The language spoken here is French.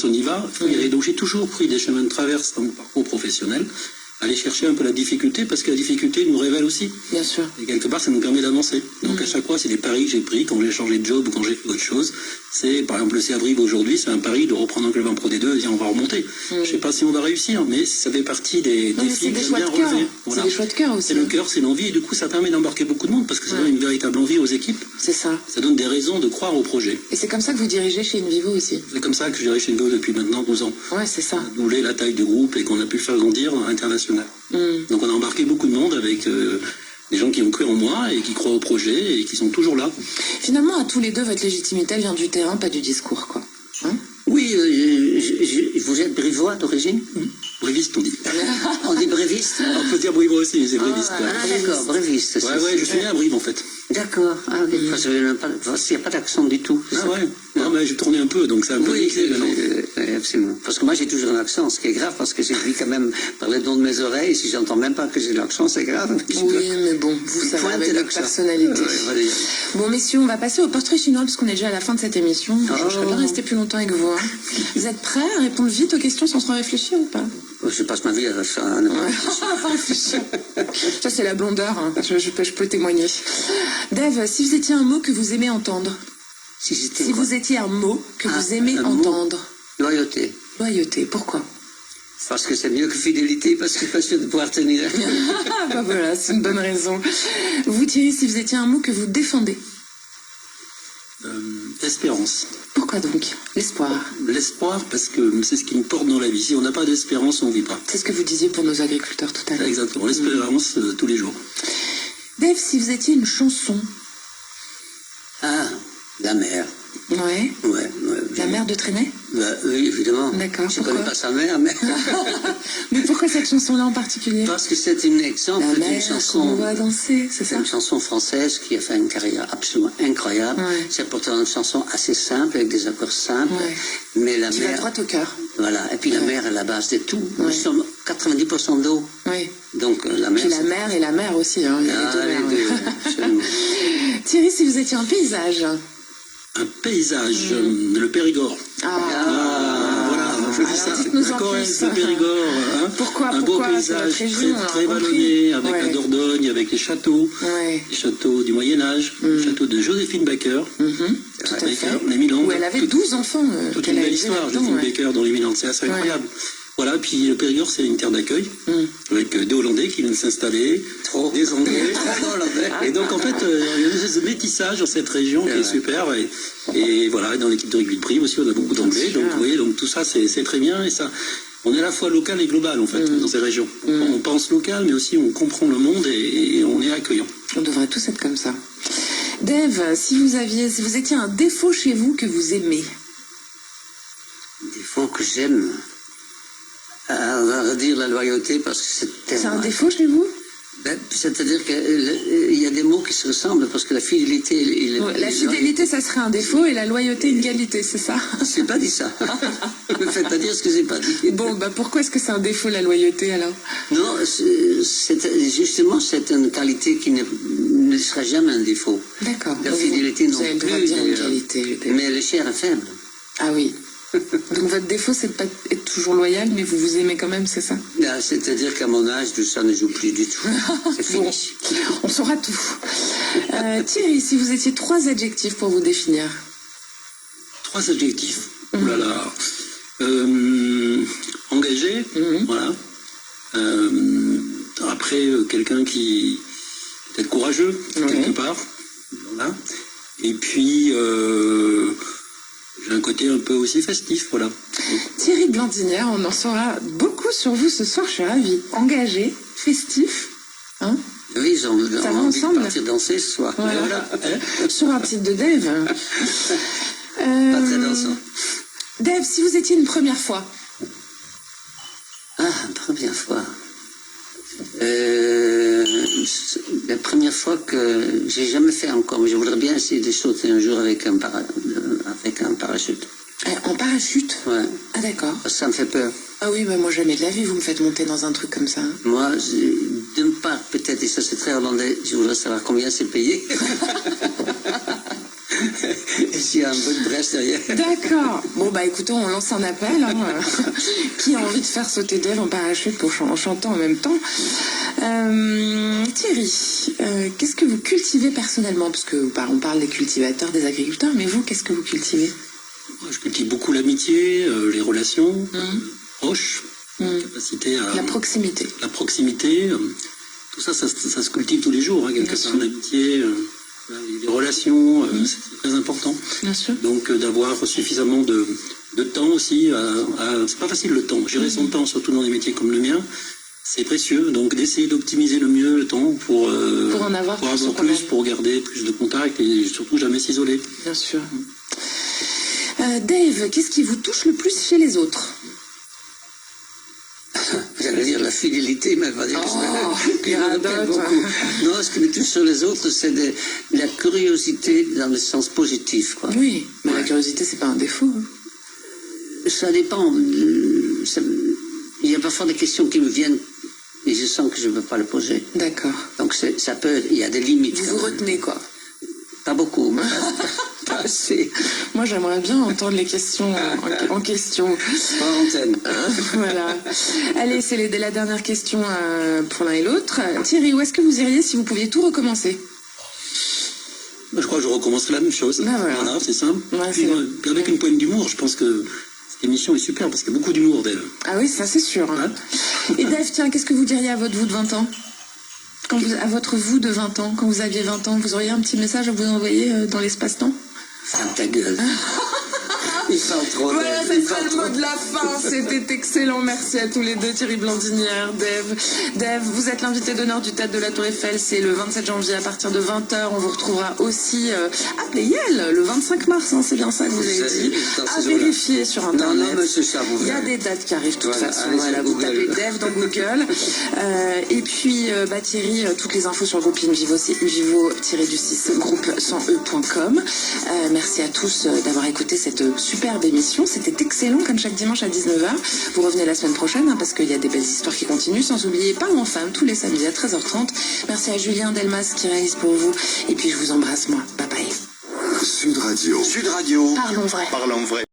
Quand on y va, il faut y aller. Donc j'ai toujours pris des chemins de traverse dans mon parcours professionnel, aller chercher un peu la difficulté, parce que la difficulté nous révèle aussi. Bien sûr. Et quelque part, ça nous permet d'avancer. Donc à chaque fois, c'est des paris que j'ai pris quand j'ai changé de job ou quand j'ai fait autre chose. C'est, par exemple, le CA Brive aujourd'hui, c'est un pari de reprendre un club en Pro D2 et dire on va remonter. Je sais pas si on va réussir, mais ça fait partie des défis que j'aime bien relever. Voilà. C'est des choix de cœur aussi. C'est le cœur, c'est l'envie, et du coup, ça permet d'embarquer beaucoup de monde, parce que ça donne une véritable envie aux équipes. C'est ça. Ça donne des raisons de croire au projet. Et c'est comme ça que vous dirigez chez Invivo aussi. C'est comme ça que je dirige chez Invivo depuis maintenant 12 ans. Ouais, c'est ça. On a doublé la taille du groupe et qu'on a pu faire grandir à l'international. Donc on a embarqué beaucoup de monde avec des gens qui ont cru en moi et qui croient au projet et qui sont toujours là. Finalement, à tous les deux, votre légitimité vient du terrain, pas du discours, quoi. Hein? Oui, vous êtes brivois d'origine? Bréviste, on dit. On dit bréviste? On peut dire brivois aussi, mais c'est bréviste. Ah, d'accord, bréviste. Ouais, je suis né à Brive en fait. D'accord. Ah, il n'y a pas d'accent du tout. Ah ouais. Non, mais j'ai tourné un peu, donc c'est un peu mixé maintenant. Absolument. Parce que moi, j'ai toujours un accent, ce qui est grave, parce que j'ai vu quand même par le don de mes oreilles, si j'entends même pas que j'ai l'accent, c'est grave. Oui, mais bon, vous savez, avec votre personnalité. Voilà. Bon, messieurs, on va passer au portrait chinois, parce qu'on est déjà à la fin de cette émission. Je ne serais pas rester plus longtemps avec vous. Hein. Vous êtes prêts à répondre vite aux questions sans trop réfléchir ou pas? Je passe ma vie à ça. Pas réfléchir. Ça, c'est la blondeur. Hein. Je peux témoigner. Dave, si vous étiez un mot que vous aimez entendre. Si vous étiez un mot que vous aimez entendre. Loyauté. Loyauté, pourquoi? Parce que c'est mieux que fidélité, parce que je suis pas sûr de pouvoir tenir. Bah voilà, c'est une bonne raison. Vous, Thierry, si vous étiez un mot que vous défendez. Espérance. Pourquoi donc? L'espoir. L'espoir, parce que c'est ce qui nous porte dans la vie. Si on n'a pas d'espérance, on ne vit pas. C'est ce que vous disiez pour nos agriculteurs tout à l'heure. Exactement, l'espérance tous les jours. Dave, si vous étiez une chanson. Ah, la mer. Ouais. La mère de Trenet? Oui, évidemment. D'accord. Je ne connais pas sa mère, mais... Mais pourquoi cette chanson-là en particulier? Parce que c'est un exemple d'une chanson... On va danser, c'est ça? Une chanson française qui a fait une carrière absolument incroyable. Ouais. C'est pourtant une chanson assez simple, avec des accords simples. Ouais. Mais la qui mer... va droit au cœur. Voilà. Et puis la mer est la base de tout. Ouais. Nous sommes 90% d'eau. Oui. Donc la mer... Puis la mer et la mer aussi. Hein. Il y a les deux mers. Thierry, si vous étiez un paysage... Un paysage, le Périgord. Voilà, je dis ça. D'accord, le Périgord. Hein, pourquoi un beau paysage très vallonné, avec la Dordogne, avec les châteaux du Moyen-Âge, le château de Joséphine Baker, avec les Milandes. Où elle avait 12 enfants. Toute une belle histoire, Joséphine Baker dans les Milandes, c'est assez incroyable. Voilà, puis le Périgord, c'est une terre d'accueil, avec des Hollandais qui viennent s'installer, des Anglais, et donc en fait, il y a une espèce de métissage dans cette région qui est super, et voilà, dans l'équipe de rugby de Brive aussi, on a beaucoup d'Anglais, donc vous voyez, donc tout ça, c'est très bien, et ça, on est à la fois local et global, en fait, dans ces régions. On pense local, mais aussi on comprend le monde, et on est accueillant. On devrait tous être comme ça. Dave, si vous étiez un défaut chez vous que vous aimez? Défaut que j'aime? On va dire la loyauté parce que c'est un défaut chez vous? C'est-à-dire qu'il y a des mots qui se ressemblent parce que la fidélité... la fidélité, ça serait un défaut et la loyauté, une qualité, c'est ça? Je n'ai pas dit ça. Ne me faites pas dire ce que je n'ai pas dit. Bon, pourquoi est-ce que c'est un défaut, la loyauté, alors? Non, justement, c'est une qualité qui ne sera jamais un défaut. D'accord. La fidélité non plus. Bien une qualité, mais le chair est faible. Ah oui. Donc votre défaut, c'est de pas être toujours loyal, mais vous vous aimez quand même, c'est ça? C'est-à-dire qu'à mon âge, tout ça ne joue plus du tout. C'est fini. Bon, on saura tout. Thierry, si vous étiez 3 adjectifs pour vous définir? 3 adjectifs. Oh là là. Engagé, voilà. Après, quelqu'un qui peut être courageux, quelque part. Voilà. Et puis... j'ai un côté un peu aussi festif, voilà. Thierry Blandinière, on en saura beaucoup sur vous ce soir, je suis ravie. Engagé, festif, hein? Oui, on ça a va envie ensemble de partir danser ce soir. Voilà. Sur un titre de Dave. Pas très dansant. Dave, si vous étiez une première fois? Ah, une première fois. La première fois que j'ai jamais fait encore, mais je voudrais bien essayer de sauter un jour avec un parachute. En parachute? Ouais. Ah d'accord. Ça me fait peur. Ah oui, moi jamais de la vie vous me faites monter dans un truc comme ça. Moi, d'une part peut-être, et ça c'est très hollandais, je voudrais savoir combien c'est payé. Et s'il y a un peu de brèche derrière. D'accord. Bon, bah écoutez, on lance un appel. Hein. Qui a envie de faire sauter Dave en parachute en chantant en même temps? Thierry, qu'est-ce que vous cultivez personnellement? Parce que on parle des cultivateurs, des agriculteurs, mais vous, qu'est-ce que vous cultivez? Moi, je cultive beaucoup l'amitié, les relations proches, la capacité à... La proximité. La proximité, tout ça, ça se cultive tous les jours, hein, quelque part, l'amitié, les relations, c'est très important. Bien sûr. Donc d'avoir suffisamment de temps aussi, c'est pas facile le temps, gérer son temps, surtout dans des métiers comme le mien, c'est précieux, donc d'essayer d'optimiser le mieux le temps pour en avoir plus, pour garder plus de contacts et surtout jamais s'isoler. Bien sûr. Dave, qu'est-ce qui vous touche le plus chez les autres? J'allais dire la fidélité, mais pas dire que Piradote. beaucoup. Non, ce qui me touche sur les autres, c'est la curiosité dans le sens positif, quoi. Oui, mais la curiosité, c'est pas un défaut. Hein. Ça dépend. Il y a parfois des questions qui me viennent et je sens que je ne peux pas le poser. D'accord. Donc ça peut, il y a des limites. Vous vous retenez, quoi. Pas beaucoup, mais pas assez. Moi, j'aimerais bien entendre les questions en question. Pas en antenne. Voilà. Allez, c'est la dernière question pour l'un et l'autre. Thierry, où est-ce que vous iriez si vous pouviez tout recommencer? Je crois que je recommencerai la même chose. Ben voilà. C'est simple. Ouais, puis, avec une poigne d'humour, je pense que cette émission est super parce qu'il y a beaucoup d'humour d'elle. Ah oui, ça c'est sûr. Hein. Et Dave, tiens, qu'est-ce que vous diriez à votre vous de 20 ans? À votre vous de 20 ans, quand vous aviez 20 ans, vous auriez un petit message à vous envoyer dans l'espace-temps? Ferme ta gueule. Il parle trop. Voilà, c'est ça le mot de la fin. C'était excellent. Merci à tous les deux, Thierry Blandinière, Dave. Dave, vous êtes l'invité d'honneur du Théâtre de la Tour Eiffel. C'est le 27 janvier à partir de 20h. On vous retrouvera aussi à Pleyel le 25 mars. Hein, c'est bien ça que vous avez dit. À vérifier sur Internet. Non, monsieur ça, il y a des dates qui arrivent de toute façon. Voilà, vous tapez Dave dans Google. Et puis, Thierry, toutes les infos sur le groupe Invivo, c'est invivo-du6 groupe 100e.com. Merci à tous d'avoir écouté cette superbe émission. C'était excellent comme chaque dimanche à 19h. Vous revenez la semaine prochaine parce qu'il y a des belles histoires qui continuent. Sans oublier Parlons en Femmes tous les samedis à 13h30. Merci à Julien Delmas qui réalise pour vous. Et puis je vous embrasse moi. Bye bye. Sud Radio. Sud Radio. Parlons vrai. Parlons vrai.